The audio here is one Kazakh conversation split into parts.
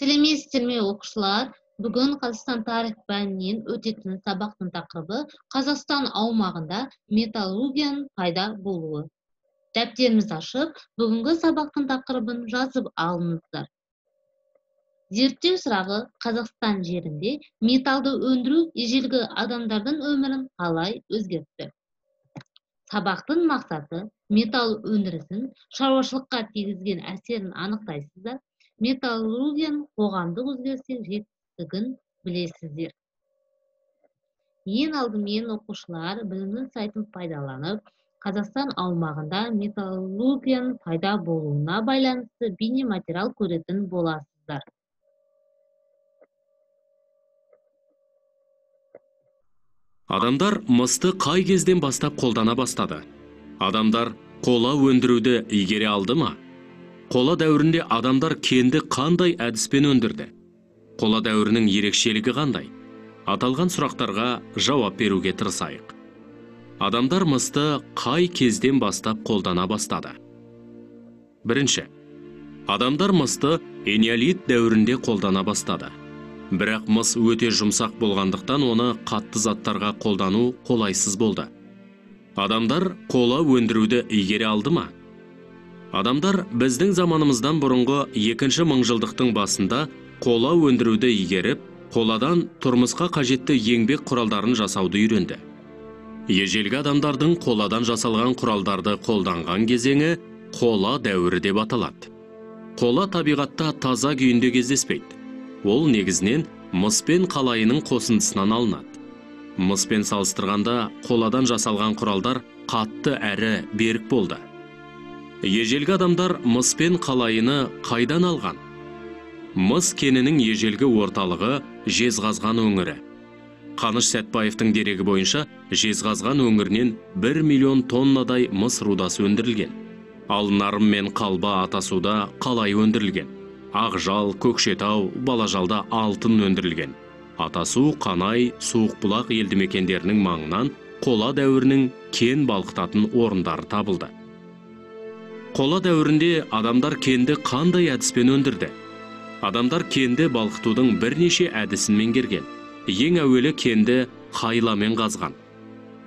Сәлеметсіздерме оқушылар, бүгін Қазақстан тарих пәнінен өтетін сабақтың тақырыбы Қазақстан аумағында металлургияның пайда болуы. Дәптеріңізді ашып, бүгінгі сабақтың тақырыбын жазып алыңыздар. Зерттеу сұрағы: Қазақстан жерінде металды өндіру ежелгі адамдардың өмірін қалай өзгертті? Сабақтың мақсаты металл өндірісін шаруашылыққа тигізген әсерін анықтайсыздар. Металлургияның қоғамдық өзгеріске жетістігін білесіздер. Ең алдымен оқушылар білімнің сайтын пайдаланып, Қазақстан аумағында металлургияның пайда болуына байланысты бейнематериал көретін боласыздар. Адамдар мысты қай кезден бастап қолдана бастады? Адамдар қола өндіруді игере алды ма? Қола дәуірінде адамдар кенді қандай әдіспен өндірді? Қола дәуірінің ерекшелігі қандай? Аталған сұрақтарға жауап беруге тырысайық. Адамдар мысты қай кезден бастап қолдана бастады? Бірінші, адамдар мысты энеолит дәуірінде қолдана бастады. Бірақ мыс өте жұмсақ болғандықтан оны қатты заттарға қолдану қолайсыз болды. Адамдар қола өндіруді игере алды ма? Адамдар біздің заманымыздан бұрынғы 2-ші мыңжылдықтың басында қола өндіруді игеріп, қоладан тұрмысқа қажетті еңбек құралдарын жасауды үйренді. Ежелгі адамдардың қоладан жасалған құралдарды қолданған кезеңі қола дәуірі деп аталады. Қола табиғатта таза күйінде кездеспейді. Ол негізінен мыс пен қалайының қосындысынан алынады. Мыспен салыстырғанда қоладан жасалған құралдар қатты әрі берік болды. Ежелгі адамдар мыс пен қалайыны қайдан алған? Мыс кенінің ежелгі орталығы Жезқазған өңірі. Қаныш Сәтбаевтың дерегі бойынша Жезқазған өңірінен 1 миллион тоннадай мыс рудасы өндірілген. Ал Нарым мен Қалба Атасуда қалай өндірілген. Ақжал, Көкшетау, Балажалда алтын өндірілген. Атасу, Қанай, Суықбұлақ елді мекендерінің маңынан қола дәуірінің кен балқытатын орындары табылды. Қола дәуірінде адамдар кенді қандай әдіспен өндірді? Адамдар кенді балқытудың бірнеше әдісін меңгерген. Ең әуелі кенді хайламен қазған.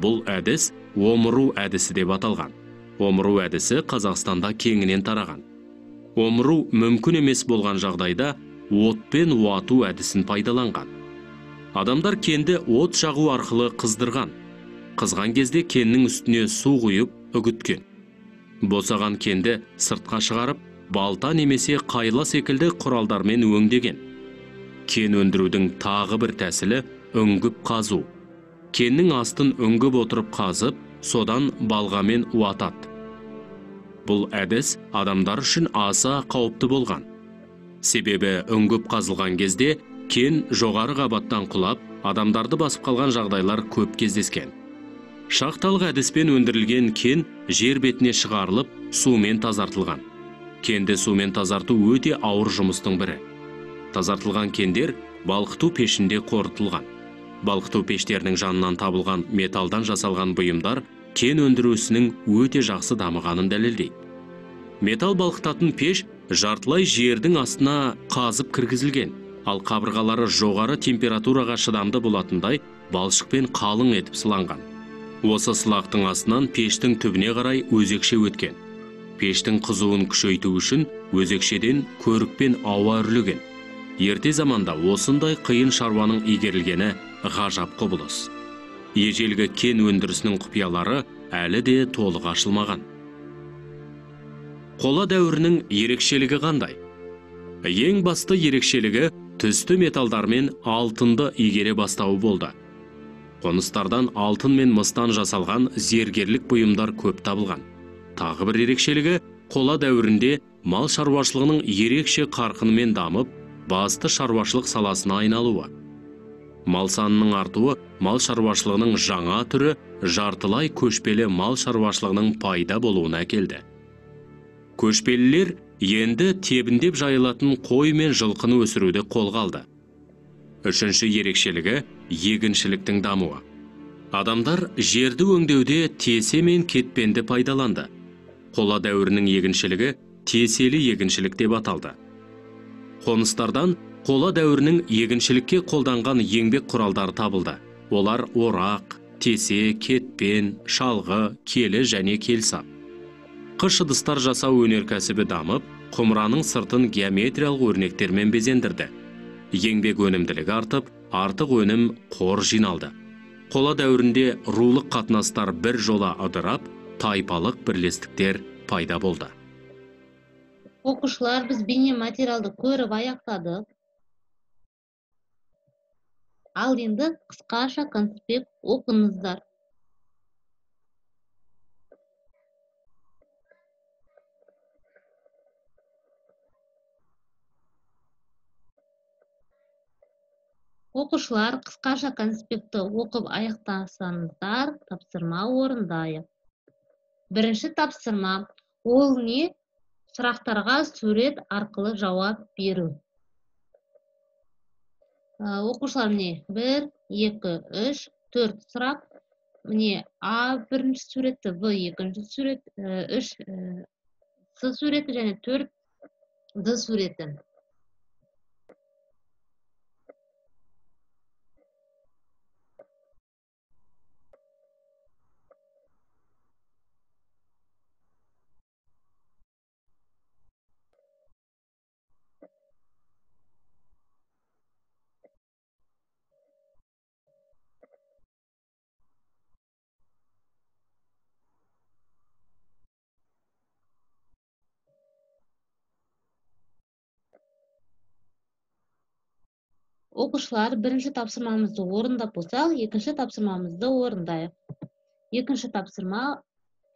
Бұл әдіс омыру әдісі деп аталған. Омыру әдісі Қазақстанда кеңінен тараған. Омыру мүмкін емес болған жағдайда отпен уату әдісін пайдаланған. Адамдар кенді от жағу арқылы қыздырған. Қызған кезде кеннің үстіне су құйып үгіткен. Босаған кенді сыртқа шығарып, балта немесе қайла секілді құралдармен өңдеген. Кен өндірудің тағы бір тәсілі үңгіп қазу. Кеннің астын үңгіп отырып қазып, содан балғамен уатады. Бұл әдіс адамдар үшін аса қауіпті болған. Себебі үңгіп қазылған кезде кен жоғары қабаттан құлап, адамдарды басып қалған жағдайлар көп кездескен. Шахталық әдіспен өндірілген кен жер бетіне шығарылып, сумен тазартылған. Кенді сумен тазарту өте ауыр жұмыстың бірі. Тазартылған кендер балқыту пешінде қорытылған. Балқыту пештерінің жанынан табылған металдан жасалған бұйымдар кен өндірісінің өте жақсы дамығанын дәлелдейді. Металл балқытатын пеш жартылай жердің астына қазып кіргізілген, ал қабырғалары жоғары температураға шыдамды болатындай балшықпен қалың етіп сыланған. Осы сылақтың астынан пештің түбіне қарай өзекше өткен. Пештің қызуын күшейту үшін өзекшеден көрікпен ауа үрлеген. Ерте заманда осындай қиын шаруаның игерілгені ғажап құбылыс. Ежелгі кен өндірісінің құпиялары әлі де толық ашылмаған. Қола дәуірінің ерекшелігі қандай? Ең басты ерекшелігі түсті металдармен алтынды игере бастауы болды. Қоныстардан алтын мен мыстан жасалған зергерлік бұйымдар көп табылған. Тағы бір ерекшелігі қола дәуірінде мал шаруашылығының ерекше қарқынымен дамып, басты шаруашылық саласына айналуы. Мал санының артуы мал шаруашылығының жаңа түрі жартылай көшпелі мал шаруашылығының пайда болуына әкелді. Көшпелілер енді тебіндеп жайылатын қой мен жылқыны өсіруді қолға алды. Үшінші ерекшелігі егіншіліктің дамуы. Адамдар жерді өңдеуде тесе мен кетпенді пайдаланды. Қола дәуірінің егіншілігі теселі егіншілік деп аталды. Қоныстардан қола дәуірінің егіншілікке қолданған еңбек құралдары табылды. Олар орақ, тесе, кетпен, шалғы, келі және келсап. Қыш ыдыстар жасау өнеркәсібі дамып, құмыраның сыртын геометриялық өрнектермен безендірді. Еңбек өнімділігі артып, артық өнім қор жиналды. Қола дәуірінде рулық қатынастар бір жола ыдырап, тайпалық бірлестіктер пайда болды. Оқушылар, біз бейне материалды көріп аяқтадық. Ал енді қысқаша конспект оқыңыздар. Оқушылар, қысқаша конспектті оқып аяқтасаңыздар, тапсырма орындайық. Бірінші тапсырма, ол не? Сұрақтарға сурет арқылы жауап беру. Оқушылар, міне 1, 2, 3, 4 сұрақ. Міне А бірінші суреті, В екінші сурет, 3 С суреті және 4 Д суреті. Оқушылар, бірінші тапсырмамызды орындап болсақ, екінші тапсырмамызды орындайық. Екінші тапсырма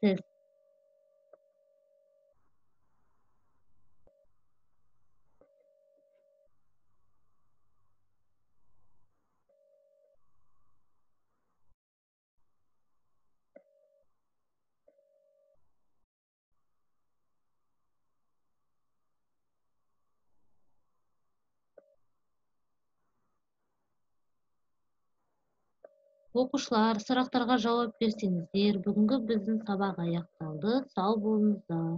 тест. Оқушылар, сұрақтарға жауап берсеңіздер, бүгінгі біздің сабақ аяқталды. Сау болыңыздар.